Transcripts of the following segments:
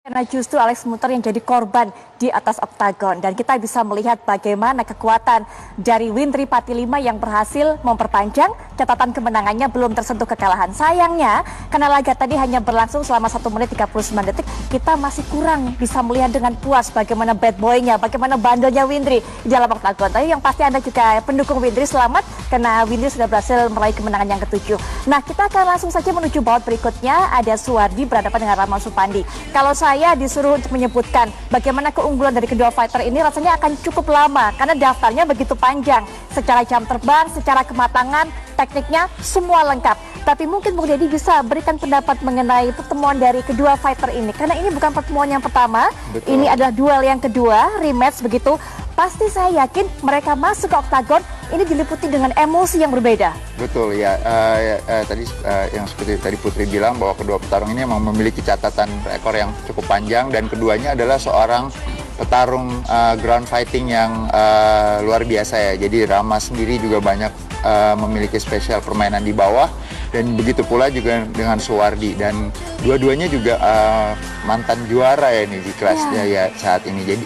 Karena justru Alex Muter yang jadi korban di atas oktagon. Dan kita bisa melihat bagaimana kekuatan dari Windri Patilima yang berhasil memperpanjang catatan kemenangannya belum tersentuh kekalahan. Sayangnya, karena laga tadi hanya berlangsung selama 1 menit 39 detik, kita masih kurang bisa melihat dengan puas bagaimana bad boy-nya, bagaimana bandelnya Windri di dalam oktagon. Tapi yang pasti Anda juga pendukung Windri, selamat karena Windri sudah berhasil meraih kemenangan yang ke-7. Nah, kita akan langsung saja menuju baut berikutnya. Ada Suwardi berhadapan dengan Rama Supandi. Kalau saya disuruh untuk menyebutkan bagaimana keunggulan dari kedua fighter ini, rasanya akan cukup lama karena daftarnya begitu panjang. Secara jam terbang, secara kematangan, tekniknya semua lengkap. Tapi mungkin Bung Deddy bisa berikan pendapat mengenai pertemuan dari kedua fighter ini. Karena ini bukan pertemuan yang pertama, betul. Ini adalah duel yang kedua, rematch begitu. Pasti saya yakin mereka masuk ke oktagon ini diliputi dengan emosi yang berbeda. Betul ya, tadi yang seperti tadi Putri bilang bahwa kedua petarung ini memang memiliki catatan rekor yang cukup panjang, dan keduanya adalah seorang petarung ground fighting yang luar biasa ya. Jadi Rama sendiri juga banyak memiliki spesial permainan di bawah, dan begitu pula juga dengan Suwardi, dan dua-duanya juga mantan juara ya ini di kelasnya ya saat ini. Jadi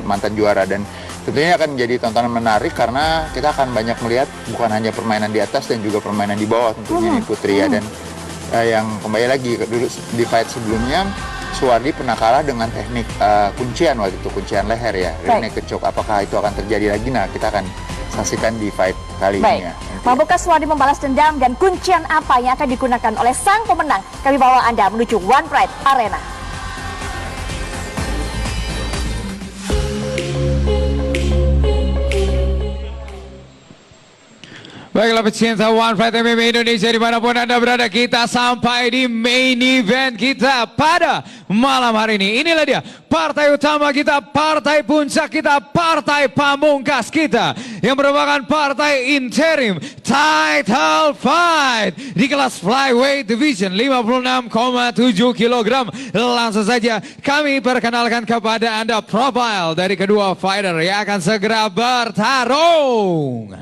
mantan juara, dan tentunya akan menjadi tontonan menarik karena kita akan banyak melihat bukan hanya permainan di atas dan juga permainan di bawah tentunya ini Putri ya. Dan yang kembali lagi dulu di fight sebelumnya, Suwardi pernah kalah dengan teknik kuncian waktu itu, kuncian leher ya, teknik kecok. Apakah itu akan terjadi lagi? Nah, kita akan saksikan di fight kali ini ya. Mampukah Suwardi membalas dendam, dan kuncian apa yang akan digunakan oleh sang pemenang? Kami bawa Anda menuju One Pride Arena. Baiklah pecinta One Fight MMA Indonesia dimanapun Anda berada, kita sampai di main event kita pada malam hari ini. Inilah dia partai utama kita, partai puncak kita, partai pamungkas kita, yang merupakan partai interim title fight di kelas flyweight division 56,7 kg. Langsung saja kami perkenalkan kepada Anda profile dari kedua fighter yang akan segera bertarung.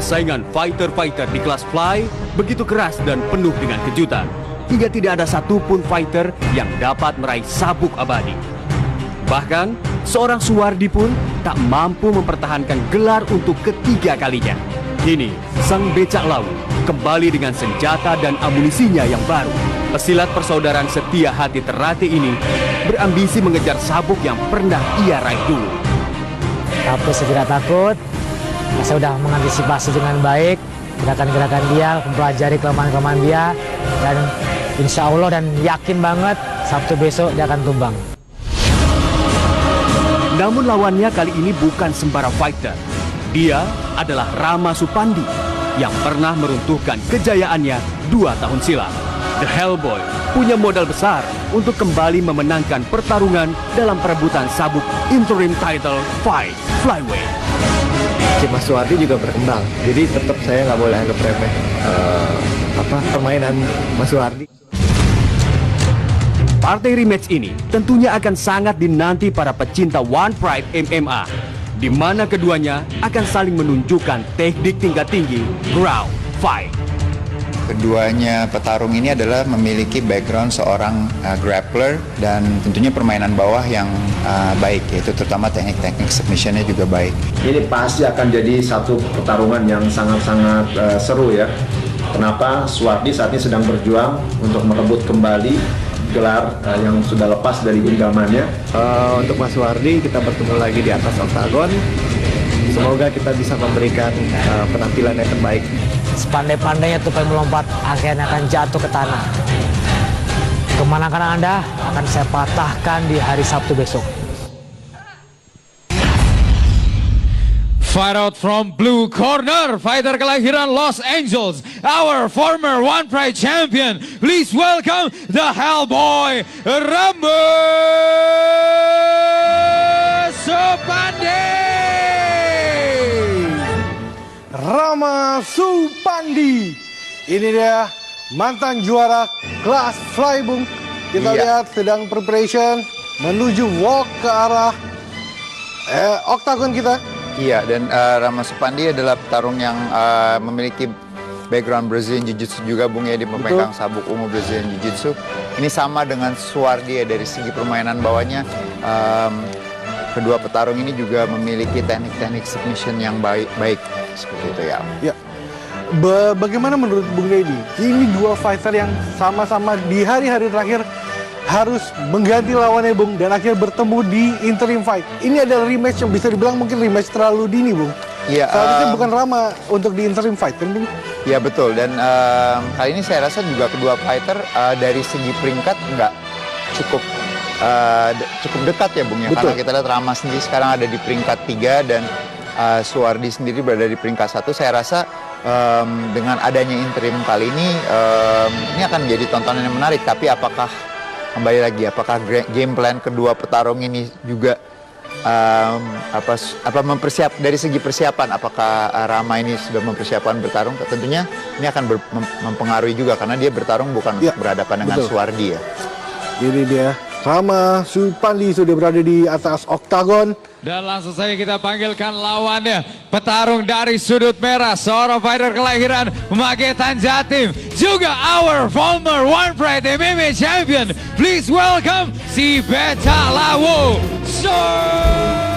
Persaingan fighter-fighter di kelas fly begitu keras dan penuh dengan kejutan, hingga tidak ada satupun fighter yang dapat meraih sabuk abadi. Bahkan, seorang Suwardi pun tak mampu mempertahankan gelar untuk ketiga kalinya. Kini, sang becak laut kembali dengan senjata dan amunisinya yang baru. Pesilat persaudaraan setia hati terlatih ini berambisi mengejar sabuk yang pernah ia raih dulu. Tapi saya tidak takut. Saya sudah mengantisipasi dengan baik gerakan-gerakan dia, mempelajari kelemahan-kelemahan dia, dan insya Allah dan yakin banget Sabtu besok dia akan tumbang. Namun lawannya kali ini bukan sembarang fighter. Dia adalah Rama Supandi yang pernah meruntuhkan kejayaannya 2 tahun silam. The Hellboy punya modal besar untuk kembali memenangkan pertarungan dalam perebutan sabuk interim title fight flyweight. Mas Suwardi juga berkembang, jadi tetap saya nggak boleh anggap remeh permainan Mas Suwardi. Partai rematch ini tentunya akan sangat dinanti para pecinta One Pride MMA, di mana keduanya akan saling menunjukkan teknik tingkat tinggi ground fight. Keduanya petarung ini adalah memiliki background seorang grappler dan tentunya permainan bawah yang baik, yaitu terutama teknik-teknik submissionnya juga baik. Ini pasti akan jadi satu pertarungan yang sangat-sangat seru ya. Kenapa? Suwardi saat ini sedang berjuang untuk merebut kembali gelar yang sudah lepas dari genggamannya. Untuk Mas Suwardi, kita bertemu lagi di atas oktagon. Semoga kita bisa memberikan penampilan yang terbaik. Sepandai-pandainya tupai melompat, akhirnya akan jatuh ke tanah. Kemenangan Anda akan saya patahkan di hari Sabtu besok. Fight out from blue corner, fighter kelahiran Los Angeles, our former One Pride champion. Please welcome the Hellboy, Rama Supandi. Rama Supandi, ini dia mantan juara kelas flybung. Kita lihat sedang preparation menuju walk ke arah oktagon kita. Iya, dan Rama Supandi adalah petarung yang memiliki background Brazilian Jiu-Jitsu juga, Bung ya, di memegang sabuk ungu Brazilian Jiu-Jitsu. Ini sama dengan Suwardi ya, dari segi permainan bawahnya. Kedua petarung ini juga memiliki teknik-teknik submission yang baik seperti itu ya. Ya. Bagaimana menurut Bung Deddy? Ini dua fighter yang sama-sama di hari-hari terakhir harus mengganti lawannya, Bung, dan akhirnya bertemu di interim fight. Ini adalah rematch yang bisa dibilang mungkin rematch terlalu dini, Bung. Iya. Seharusnya bukan Rama untuk di interim fight, kan, Bung? Ya betul, dan kali ini saya rasa juga kedua fighter dari segi peringkat nggak cukup dekat ya, Bung ya. Betul. Karena kita lihat Rama sendiri sekarang ada di peringkat 3 dan Suwardi sendiri berada di peringkat 1. Saya rasa dengan adanya interim kali ini akan menjadi tontonan yang menarik. Tapi apakah kembali lagi, apakah game plan kedua petarung ini juga mempersiap dari segi persiapan, apakah Rama ini sudah mempersiapkan bertarung? Tentunya ini akan mempengaruhi juga karena dia bertarung bukan untuk berhadapan dengan Suwardi ya. Ini dia, Rama Supandi sudah berada di atas oktagon. Dan langsung saja kita panggilkan lawannya, petarung dari sudut merah, seorang fighter kelahiran Magetan Jatim, juga our former One Pride MMA champion. Please welcome si Beta Lawo. Sir!